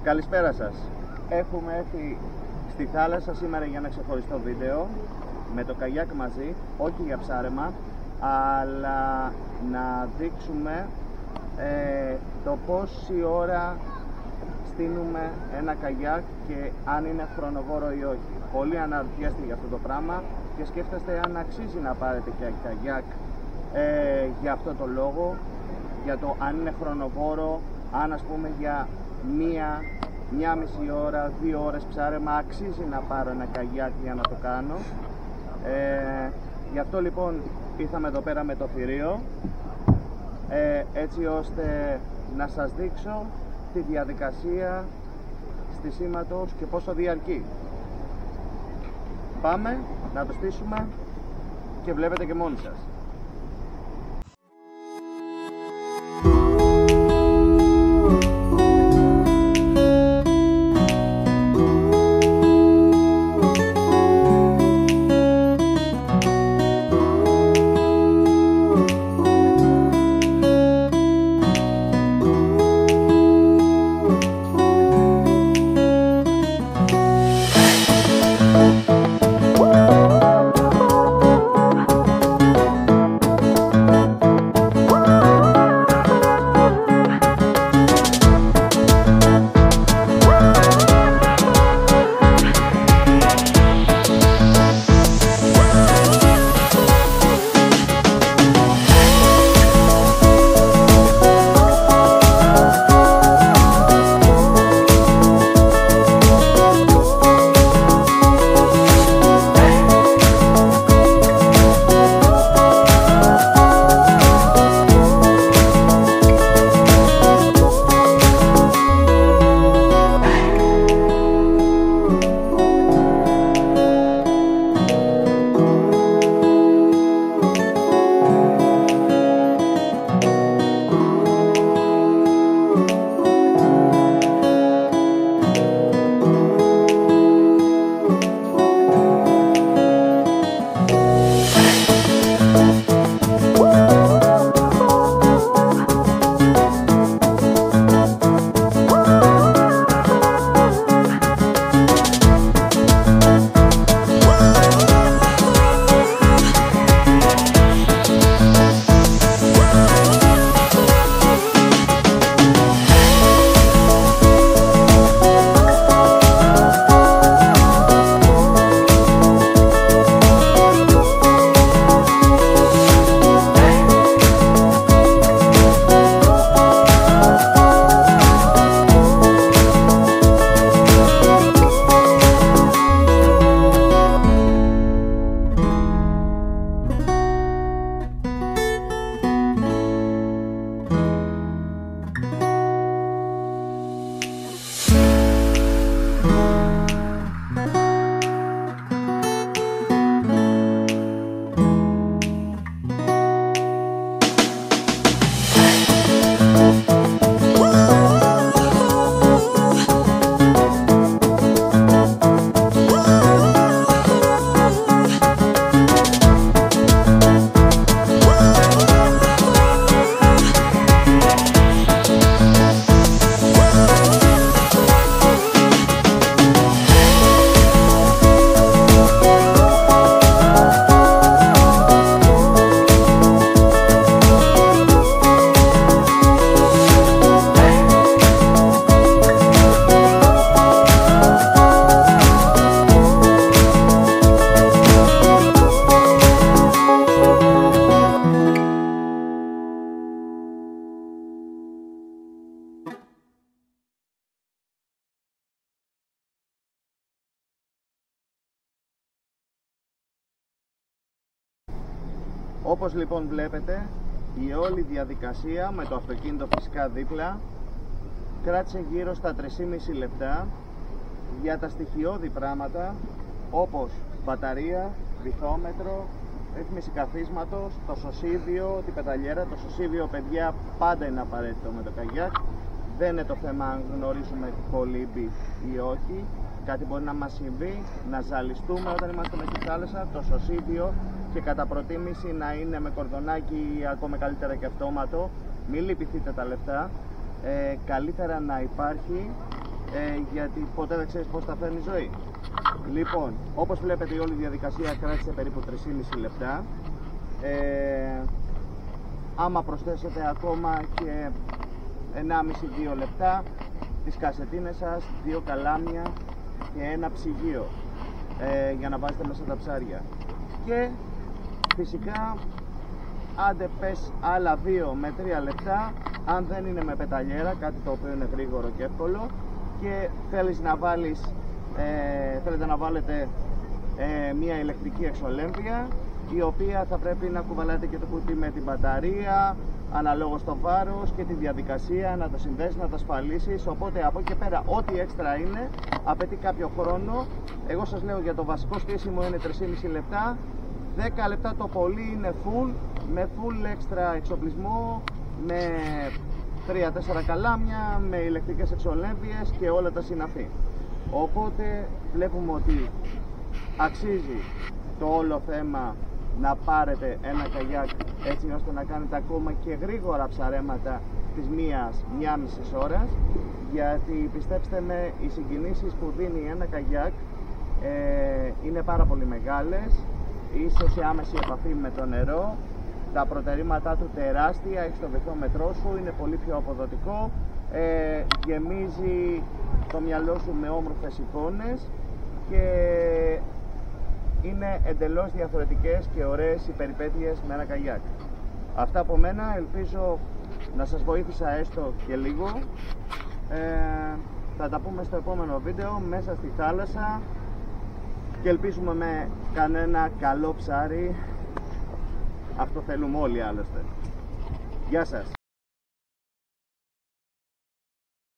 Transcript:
Καλησπέρα σας. Έχουμε έρθει στη θάλασσα σήμερα για ένα ξεχωριστό βίντεο με το καγιάκ μαζί, όχι για ψάρεμα, αλλά να δείξουμε το πόση ώρα στείνουμε ένα καγιάκ και αν είναι χρονοβόρο ή όχι. Πολλοί αναρωτιέστε για αυτό το πράγμα και σκέφτεστε αν αξίζει να πάρετε και καγιάκ για αυτό το λόγο, για το αν είναι χρονοβόρο, αν ας πούμε για μία μισή ώρα, 2 ώρες ψάρεμα αξίζει να πάρω ένα καγιάκ για να το κάνω. Γι' αυτό λοιπόν ήρθαμε εδώ πέρα με το θηρίο, έτσι ώστε να σας δείξω τη διαδικασία στισίματος και πόσο διαρκεί. Πάμε να το στήσουμε και βλέπετε και μόνοι σας. Όπως λοιπόν βλέπετε, η όλη διαδικασία με το αυτοκίνητο φυσικά δίπλα κράτησε γύρω στα 3,5 λεπτά για τα στοιχειώδη πράγματα όπως μπαταρία, βυθόμετρο, ρύθμιση καθίσματος, το σωσίδιο, την πεταλιέρα. Το σωσίδιο, παιδιά, πάντα είναι απαραίτητο με το καγιάκ. Δεν είναι το θέμα αν γνωρίζουμε κολύμπι ή όχι. Κάτι μπορεί να μας συμβεί, να ζαλιστούμε όταν είμαστε μέσα στη θάλασσα. Το σωσίδιο, και κατά προτίμηση να είναι με κορδονάκι ή ακόμα καλύτερα και αυτόματο. Μην λυπηθείτε τα λεφτά. Καλύτερα να υπάρχει γιατί ποτέ δεν ξέρεις πώς θα φέρνει η ζωή. Λοιπόν, όπως βλέπετε η όλη διαδικασία κράτησε περίπου 3,5 λεπτά. Άμα προσθέσετε ακόμα και 1,5-2 λεπτά, τις κασετίνες σας, 2 καλάμια και ένα ψυγείο για να βάζετε μέσα τα ψάρια. Και φυσικά άντε πες άλλα 2 με 3 λεπτά, αν δεν είναι με πεταλιέρα, κάτι το οποίο είναι γρήγορο και εύκολο, και θέλεις να βάλεις, θέλετε να βάλετε μια ηλεκτρική εξολέμβεια, η οποία θα πρέπει να κουβαλάτε και το κουτί με την μπαταρία αναλόγως το βάρος και τη διαδικασία, να το συνδέσεις, να το ασφαλίσεις. Οπότε από εκεί και πέρα ό,τι έξτρα είναι απαιτεί κάποιο χρόνο. Εγώ σας λέω για το βασικό στήσιμο είναι 3,5 λεπτά, 10 λεπτά το πολύ είναι full, με full έξτρα εξοπλισμό, με 3-4 καλάμια, με ηλεκτρικές εξολέμβειες και όλα τα συναφή. Οπότε βλέπουμε ότι αξίζει το όλο θέμα να πάρετε ένα καγιάκ έτσι ώστε να κάνετε ακόμα και γρήγορα ψαρέματα της μία μισής ώρας, γιατί πιστέψτε με, οι συγκινήσεις που δίνει ένα καγιάκ είναι πάρα πολύ μεγάλες. Είσαι σε άμεση επαφή με το νερό, τα προτερήματά του τεράστια, έχει το βυθόμετρό σου, είναι πολύ πιο αποδοτικό, γεμίζει το μυαλό σου με όμορφες εικόνες και είναι εντελώς διαφορετικές και ωραίες οι περιπέτειες με ένα καγιάκ. Αυτά από μένα, ελπίζω να σας βοήθησα έστω και λίγο. Θα τα πούμε στο επόμενο βίντεο μέσα στη θάλασσα και ελπίζουμε με κανένα καλό ψάρι. Αυτό θέλουμε όλοι άλλωστε. Γεια σας!